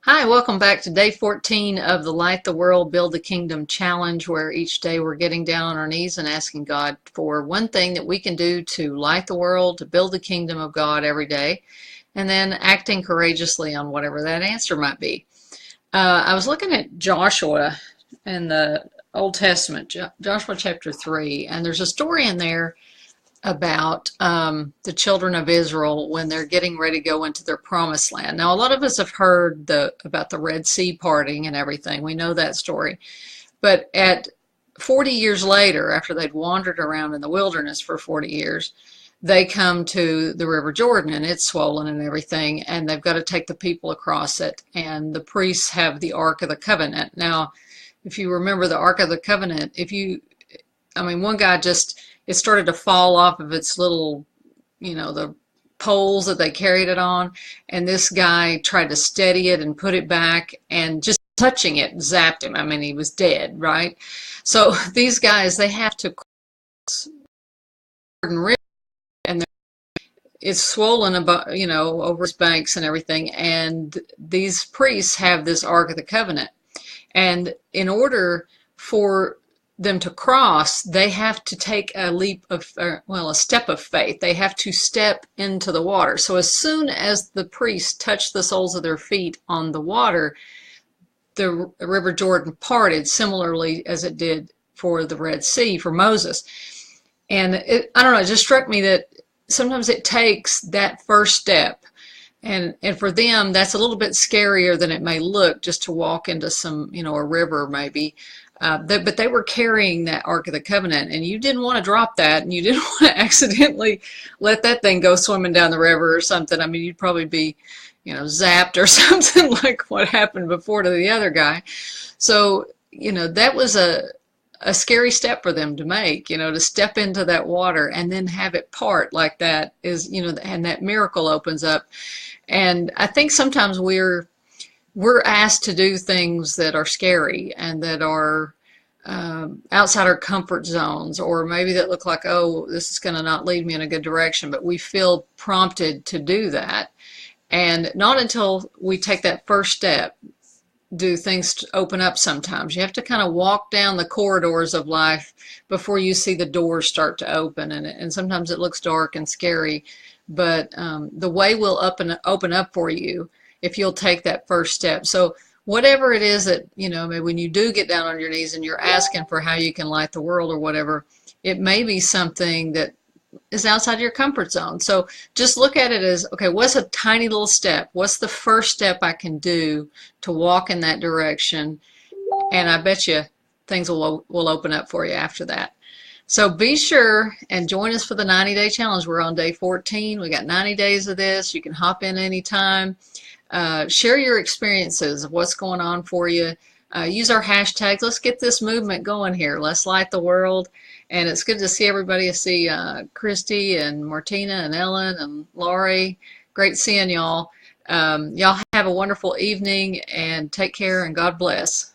Hi, welcome back to day 14 of the Light the World, Build the Kingdom challenge, where each day we're getting down on our knees and asking God for one thing that we can do to light the world, to build the kingdom of God every day, and then acting courageously on whatever that answer might be. I was looking at Joshua in the Old Testament, Joshua chapter 3, and there's a story in there about the children of Israel when they're getting ready to go into their promised land. Now, a lot of us have heard about the Red Sea parting and everything. We know that story. But at 40 years later, after they'd wandered around in the wilderness for 40 years, they come to the River Jordan and it's swollen and everything, and they've got to take the people across it. And the priests have the Ark of the Covenant. Now, if you remember the Ark of the Covenant, one guy it started to fall off of its little, the poles that they carried it on. And this guy tried to steady it and put it back, and just touching it zapped him. I mean, he was dead, right? So these guys, they have to cross Jordan River, and it's swollen about, over its banks and everything. And these priests have this Ark of the Covenant. And in order for them to cross, they have to take a step of faith. They have to step into the water. So as soon as the priests touch the soles of their feet on the water, the River Jordan parted, similarly as it did for the Red Sea for Moses. And I don't know, it just struck me that sometimes it takes that first step. And for them, that's a little bit scarier than it may look, just to walk into some, a river maybe. But they were carrying that Ark of the Covenant, and you didn't want to drop that, and you didn't want to accidentally let that thing go swimming down the river or something. I mean, you'd probably be, zapped or something like what happened before to the other guy. So, that was a scary step for them to make, to step into that water and then have it part like that is, and that miracle opens up. And I think sometimes we're asked to do things that are scary and that are outside our comfort zones, or maybe that look like, oh, this is going to not lead me in a good direction, but we feel prompted to do that. And not until we take that first step do things open up sometimes. You have to kind of walk down the corridors of life before you see the doors start to open. And sometimes it looks dark and scary, but the way will open up for you if you'll take that first step. So whatever it is that, maybe when you do get down on your knees and you're asking for how you can light the world or whatever, it may be something that is outside your comfort zone. So just look at it as, okay, what's a tiny little step? What's the first step I can do to walk in that direction? And I bet you things will open up for you after that. So be sure and join us for the 90-day challenge. We're on day 14. We got 90 days of this. You can hop in anytime. Share your experiences of what's going on for you. Use our hashtags. Let's get this movement going here. Let's light the world. And it's good to see everybody. I see Christy and Martina and Ellen and Laurie. Great seeing y'all. Y'all have a wonderful evening, and take care, and God bless.